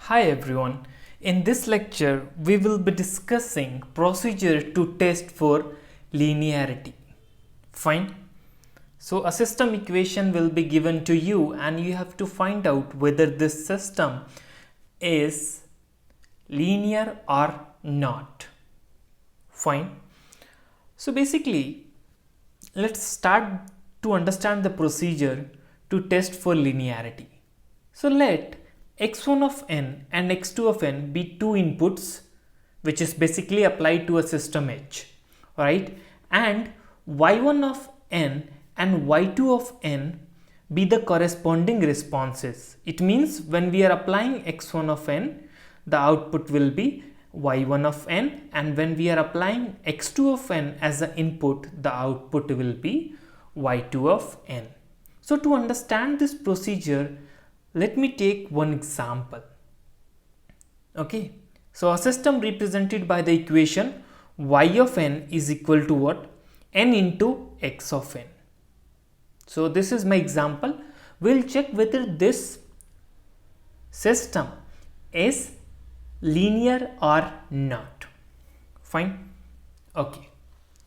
Hi everyone. In this lecture, we will be discussing procedure to test for linearity. Fine. So a system equation will be given to you and you have to find out whether this system is linear or not. Fine. So basically, let's start to understand the procedure to test for linearity. So let x1 of n and x2 of n be two inputs which is basically applied to a system H, right? And y1 of n and y2 of n be the corresponding responses. It means when we are applying x1 of n, the output will be y1 of n, and when we are applying x2 of n as the input, the output will be y2 of n. So to understand this procedure, let me take one example. Okay, so a system represented by the equation y of n is equal to what? N into x of n. So this is my example. We'll check whether this system is linear or not. Fine. Okay,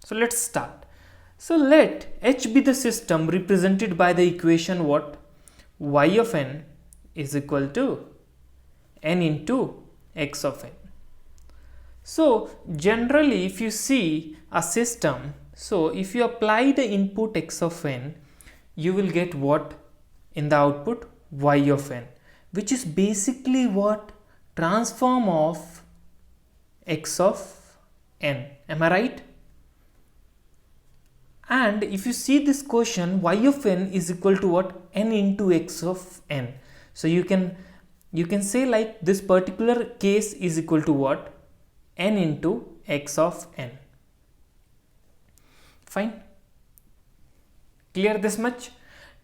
so let's start. So let H be the system represented by the equation what? Y of n is equal to n into x of n. So generally if you see a system, so if you apply the input x of n, you will get what in the output? Y of n, which is basically what? Transform of x of n. Am I right? And if you see this question, y of n is equal to what? N into x of n. So you can say like this particular case is equal to what? N into x of n. Fine. Clear this much?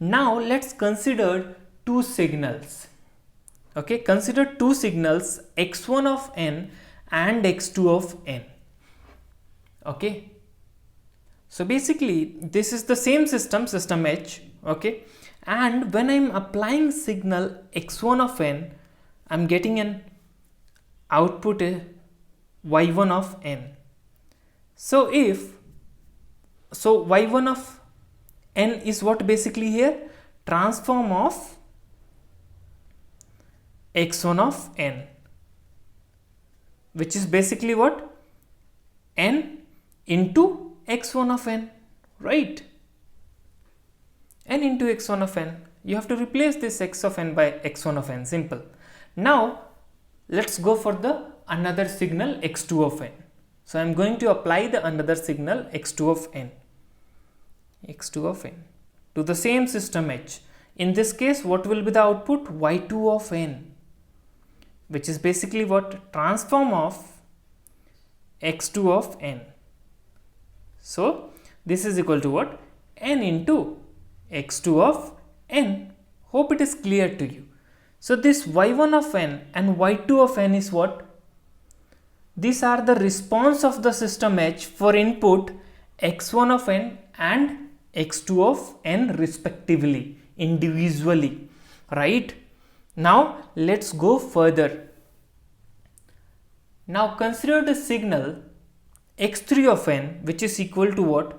Now let's consider two signals. Okay, consider two signals x1 of n and x2 of n. Okay. So basically this is the same system H, okay, and when I'm applying signal x1 of n, I'm getting an output y1 of n. So y1 of n is what basically here? Transform of x1 of n, which is basically what? N into x1 of n, right? N into x1 of n. You have to replace this x of n by x1 of n. Simple. Now let's go for the another signal x2 of n. So I am going to apply the another signal x2 of n. x2 of n to the same system H. In this case, what will be the output? y2 of n, which is basically what? Transform of x2 of n. So this is equal to what? N into x2 of n. Hope it is clear to you. So this y1 of n and y2 of n is what? These are the response of the system H for input x1 of n and x2 of n respectively, individually, right? Now let's go further. Now consider the signal x3 of n, which is equal to what?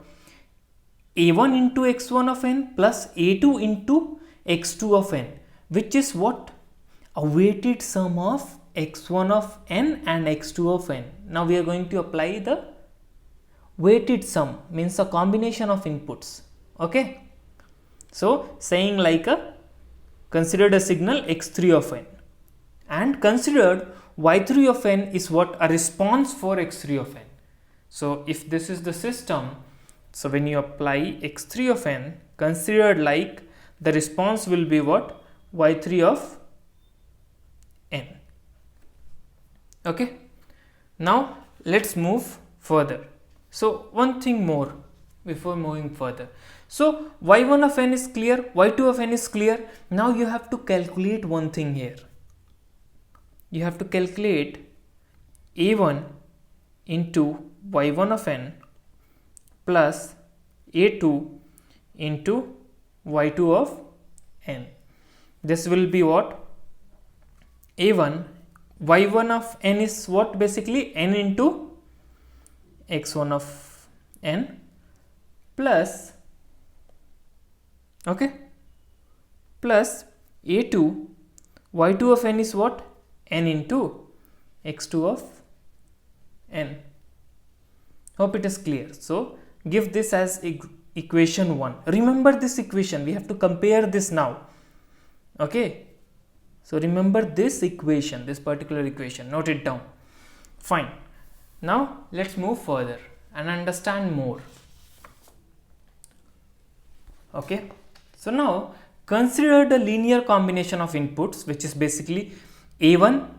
a1 into x1 of n plus a2 into x2 of n, which is what? A weighted sum of x1 of n and x2 of n. Now we are going to apply the weighted sum, means a combination of inputs. Okay, so saying like considered a signal x3 of n, and considered y3 of n is what? A response for x3 of n. So if this is the system, so when you apply x3 of n, considered like the response will be what? y3 of n. Okay, now let's move further. So one thing more before moving further. So y1 of n is clear, y2 of n is clear. Now you have to calculate one thing here. You have to calculate a1 into y1 of n plus a2 into y2 of n. This will be what? a1 y1 of n is what? Basically n into x1 of n plus, okay, plus a2 y2 of n is what? N into x2 of n. Hope it is clear. So give this as equation 1. Remember this equation, we have to compare this now. Okay, so remember this equation, this particular equation, note it down. Fine. Now let's move further and understand more. Okay, so now consider the linear combination of inputs, which is basically a1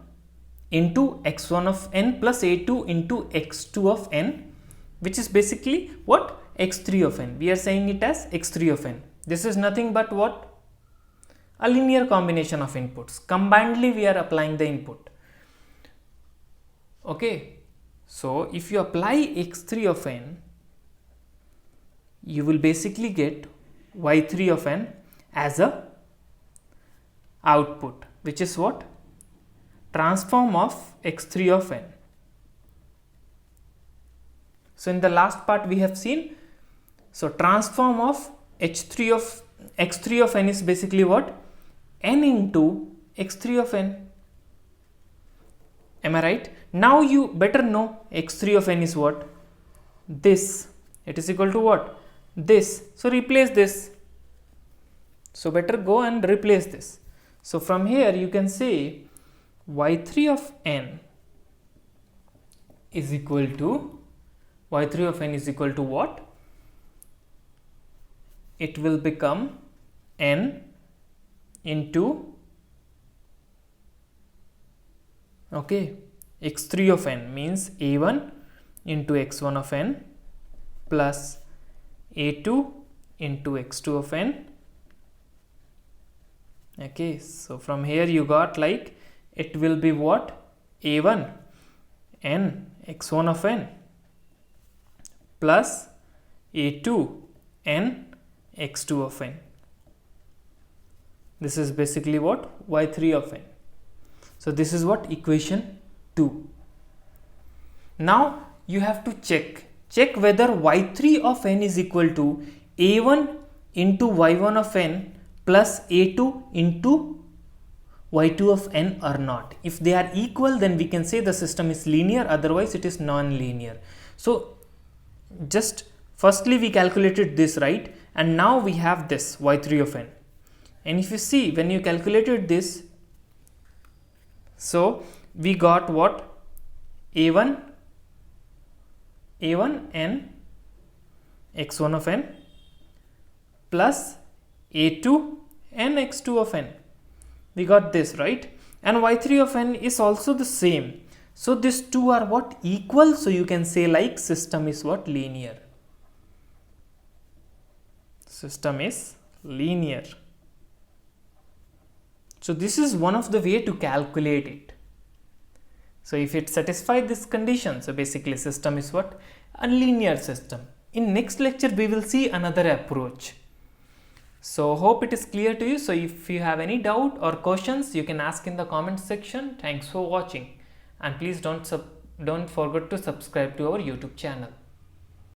into x1 of n plus a2 into x2 of n, which is basically what? X3 of n. We are saying it as x3 of n. This is nothing but what? A linear combination of inputs. Combinedly we are applying the input. Okay, so if you apply x3 of n, you will basically get y3 of n as a output, which is what? Transform of x3 of n. So in the last part we have seen, so transform of x3 of n is basically what? N into x3 of n. Am I right? Now you better know x3 of n is what? This. It is equal to what? This. So replace this. So better go and replace this. So from here you can say y3 of n is equal to what? It will become n into, okay, x3 of n means a1 into x1 of n plus a2 into x2 of n. Okay, so from here you got like it will be what? a1 n x1 of n plus a2 n x2 of n. This is basically what? y3 of n. So this is what? Equation 2. Now you have to check whether y3 of n is equal to a1 into y1 of n plus a2 into y2 of n or not. If they are equal, then we can say the system is linear, otherwise it is non-linear. So just firstly we calculated this, right? And now we have this y3 of n. And if you see, when you calculated this, so we got what? a1 n x1 of n plus a2 n x2 of n. We got this, right? And y3 of n is also the same. So these two are what? Equal. So you can say like system is what? Linear. System is linear. So this is one of the way to calculate it. So if it satisfies this condition, so basically system is what? A linear system. In next lecture we will see another approach. So hope it is clear to you. So if you have any doubt or questions, you can ask in the comment section. Thanks for watching, and please don't forget to subscribe to our YouTube channel.